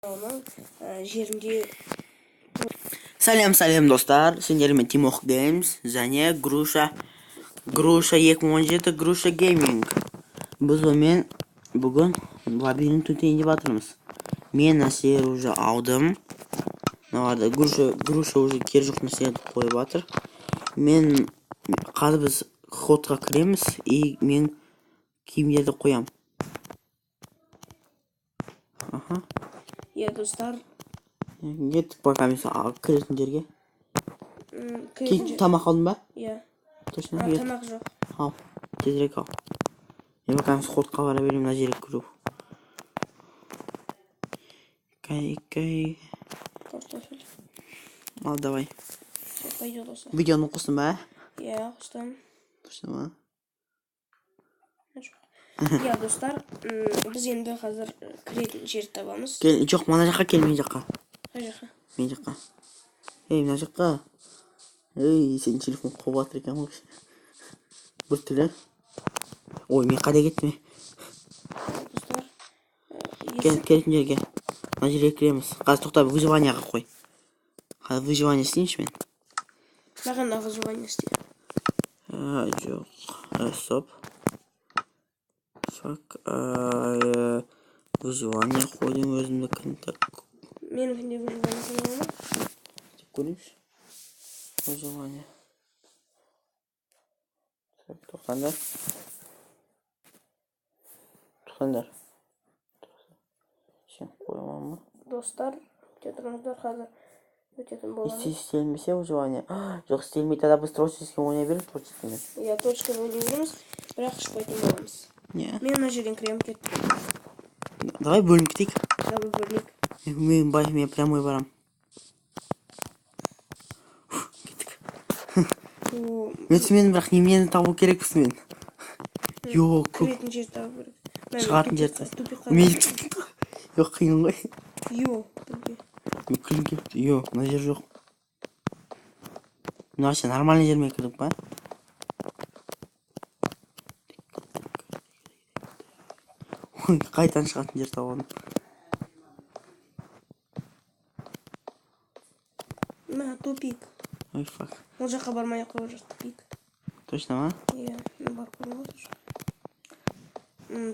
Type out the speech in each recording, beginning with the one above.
Onun жерінде Салем достар, сендермен Тимох Games және Груша 2017 Груша Gaming. Біз онымен бүгін лабиринт өтейін деп жатырмыз. Мен нәрселер уже алдым. Мыналарда Груша уже кері жоқ нәрселерді қойып жатыр. Мен қазір біз ходқа кіреміз и мен киімдерді қоям. Аха. достар Кеттік пока мен кіретін жерге. Тамақ алдың ба? Иә. Точно? Тамақ жоқ. Ал, тезірек ал. Мен пока ходқа бара беремін, мына жерге кіру. Кай. Картофель. Ал, давай. Все, пойдет осы. Видеоны қостың ба? Иә, қостым. Точно ма? Иә, достар, біз енді қазір кіретін жерді табамыз. Жоқ, мына жаққа кел, мен жаққа. Қай жаққа? Мен жаққа. Мына жаққа. Сен телефон қойып жатыр екен ғой. Бір тілі. Ой, мен қайда кеттім? Достар, Келетін жерге. Мына жерге кіреміз. Қазір тоқта, выживанияға қой. Қазір выживание істейінші мен. маған да выживание істе. Жоқ. Стоп. Фак. Выживание қойдың өзімдікін. Менікінде выживание қойған ма? Көрейінші. Выживание. Тоқтаңдар. Сен қоймам ма? Достар, тұрыңыздар, қазір өтетін боламыз. Істелмесе выживание. Жоқ, істелмей, тогда біз творческий ойнай береміз, творческиймен. Иә, творческий ойнай береміз, бірақ шықпайтын боламыз. Не. Мен мына жерден кірем кеттім. Давай бөлініп кетейік. Давай бөлінейік. Мен прямой барам. Кеттік. Мен бірақ немені табу керекпісің мен. Йоқ, көп. Кіретін жер табу керек. Шығатын жер табу. Тупик Йоқ, қиын ғой. Мен Қиын кепті. Йоқ, мына жер жоқ. Вообще нормальный жермен кірдік па? Ой, қайтан шығатын жер табу. Тупик. Ой, фак. Ол жаққа бармай-ақ қойып жатыр, тупик. Точно ма? Иә, мен барып көріп отыр.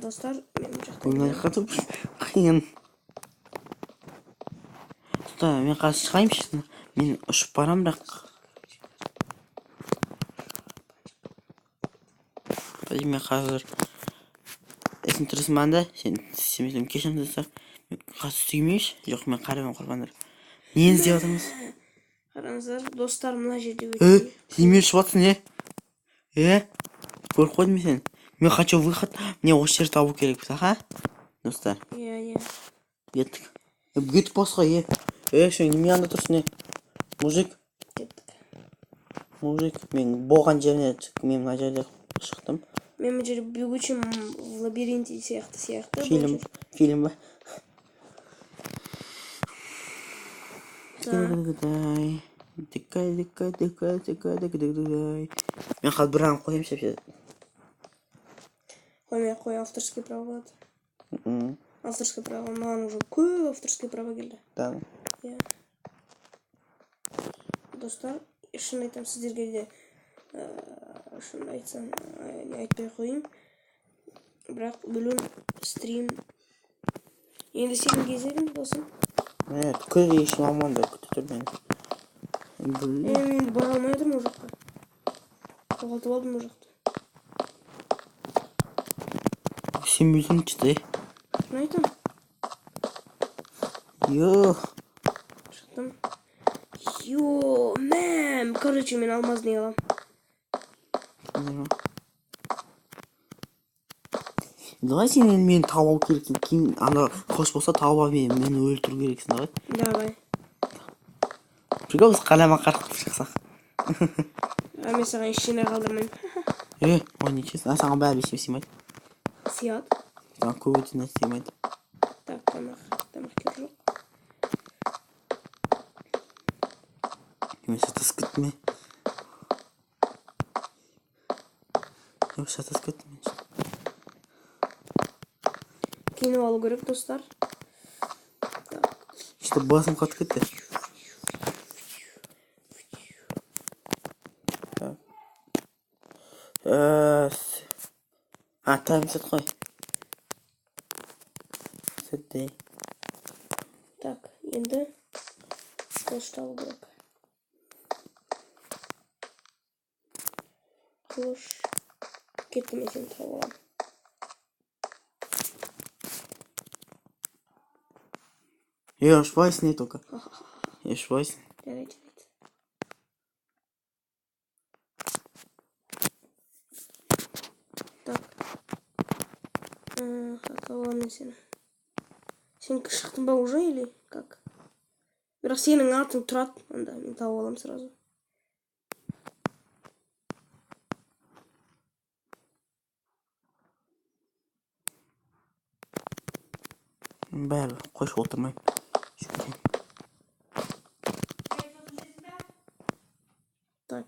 Достар, мен жақта. Ой, мына жаққа тупик. Қиын. Мен қазір шығайымшы. Мен ұшып барам, бірақ. Мен қазір есім тұрысым банда, сен істемесем кешірім достар. Мен қазір істемеймеш. Жоқ, мен қараймын құрбандар. Нені іздеп жатырмыз? Қараңыздар, достар, мына жерде өтейін. Сен мен ұшып жатсың, көріп қойдым мен сен. Мен хочу выход. Мне осы жер табу керек, аха? Достар. Иә. Кеттік. Кетіп басқа, сен неме анда тұрсың, мужик. Кеттік. Мужик, мен болған жеріне мен мына жерде шықтым. Мен мына жерде бегучим в лабиринте сияқты. Фильм ба? Мен қазір бір ан қоям шепсе. Қой, авторский право болады. Авторский право, маған уже көп авторский право келді. Да. Иә. Достар, шын айтам сіздерге де, шын айтсам, айтпай қойын. Бірақ бүлін стрим. Енді сенің кезегің досым. Күр ешін алмаңдар, күтіп тұр мені. Мен бара алмайдым ол жаққа. Жоғалтып алдым ол жақта. Сен бүлдің шыдай. Шын айтам. Шықтым. Короче, мен алмазды алам. Давай сен мені тауып алу керексің. Кейін анда қош болса тауып ал мені өлтіру керексің, давай. Давай. Прикол біз қалама қарқып шықсақ. Мен саған ештеңе қалдырмайым. Ой, нечестно. Саған бәрі бешім сыймайды. Сияды. Саған көп өтіне сыймайды. Так, тамақ кер жоқ. Мен шатас кеттім мен. Шатас кеттім мен. Киініп алу керек, достар. Так, İşte basın kat gitti. Ha time set koy. Set değil. Так, енді қылыш табу керек. Қылыш. Кетті, мен сені тауып аламын. Я ошибаюсь не только. Я ошибаюсь. Жарайды. Так. Как аламын сені. Сен шықтың ба уже или как? Бірақ сенің атың тұрады, анда мен тауып аламын сразу. Бәрі қойшы отырмайым. Так.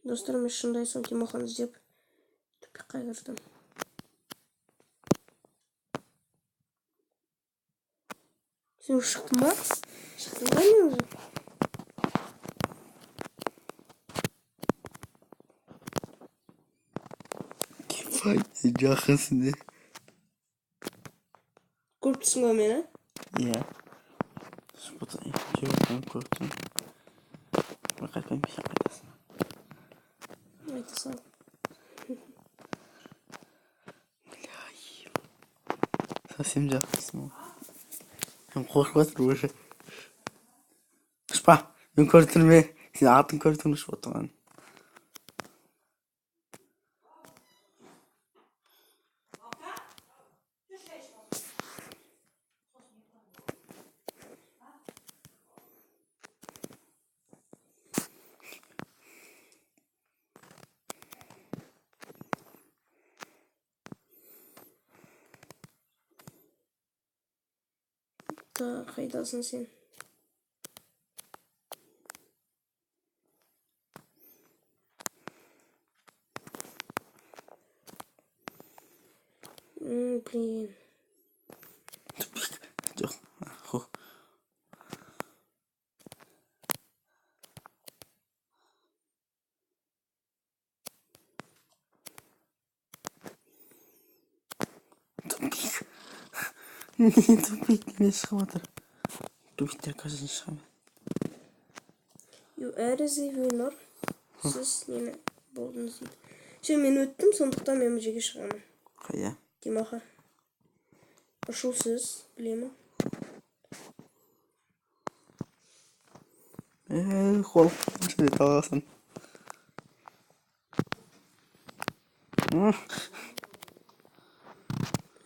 Достар, мен шынымды айтсам Тимохан іздеп тупикқа кірдім. Сен уже шықтың ба? Шықтың ба мен уже? Жақынсың де. Көріп тұрсың ба мені? Иә. Жүрген көріп бір қайтпайым пешен қайтасың. Айта сал. Совсем жақынсың ол. Мен қорқып отыр уже. Ұшпа, мен көріп тұрмын. Сен атын көріп тұрмын ұшып отырған. Қайдасың сен? Блин. Жоқ. Хо. Тупик. Не тупик, не шығып отыр. Тупиктер каждый шығамын. Әр іздейвейлер. Сіз нені болдыңыз дейді. Сен мен өттім, сондықтан мен бұл жерге шығамын. Қайда? Тимаха. Ұшусыз, білемін. Қол. Шөде талғасын.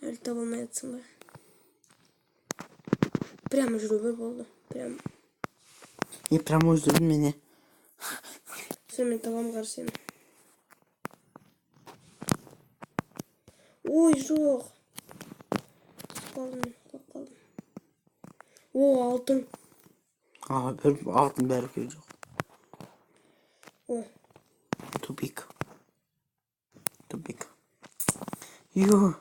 Әлі таба алмай атсың ба? Прямо жүру бер болды. Прямо. Не прямо өздірдің мені. Сен мен табам қар сені. Ой, жоқ. Қалдым. О, алтын. Bir altın beri görecek. О, Tupik. Yo.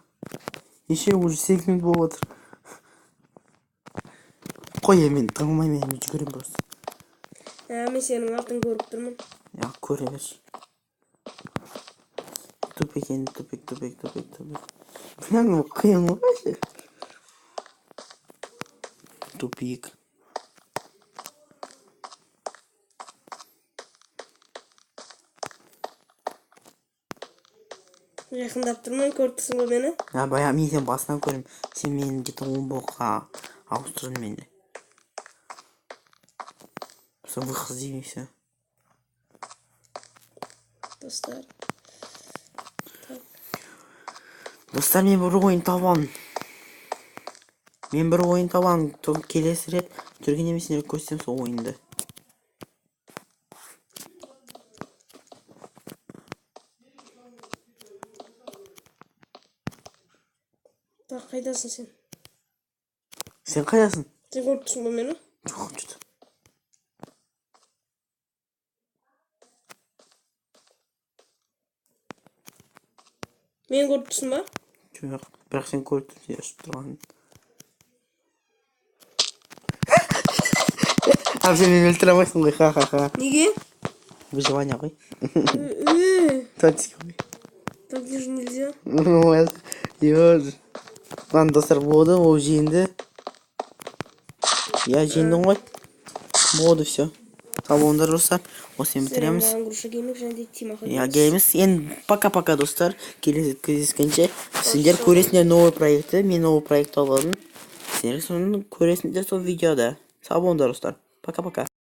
Еще уже 8 минут болады. Қой мен тыңмай мен жүгірем просто. мен сенің артын көріп тұрмын. Ya көре берші. Тупик енді тупик. Прямо қиын ғой. Тупик. Жақындап тұрмын, көріп тұрсың ба мені? Ya bayağı мен сен басынан көрем. Сен мені где-то 10 блокқа ауыстырдың мені. Sonra выход іздеймін все. Достар. Достар, мен бір ойын табамын. Келесі рет жүрген емесіне көрсем сол ойынды. Так, қайдасың сен? Сен қайдасың? Сен көріп тұрсың ба мені? Жоқ, жүр. Meni ko'rib tursinmi? Yo'q, biroq sen ko'rib turgan. Abi sen meni o'ltiramaysan qo'y, ha. Nega? Выживание qo'y. Точка qo'y. Так же нельзя. Yo'q. Lan dostlar bo'ldi, u yendi. Ya yendim qo'y. Bo'ldi все. Salonda dostlar. O'sini bitiramiz. Груша Гейминг және де Тима Ya Games. Endi пока dostlar. Kelishguncha sizlar ko'rasizlar новый proyektni. Men новый proyekt oldim. Sizlar so'ng ko'rasizlar videoda. Sog' bo'linglar dostlar. Пока.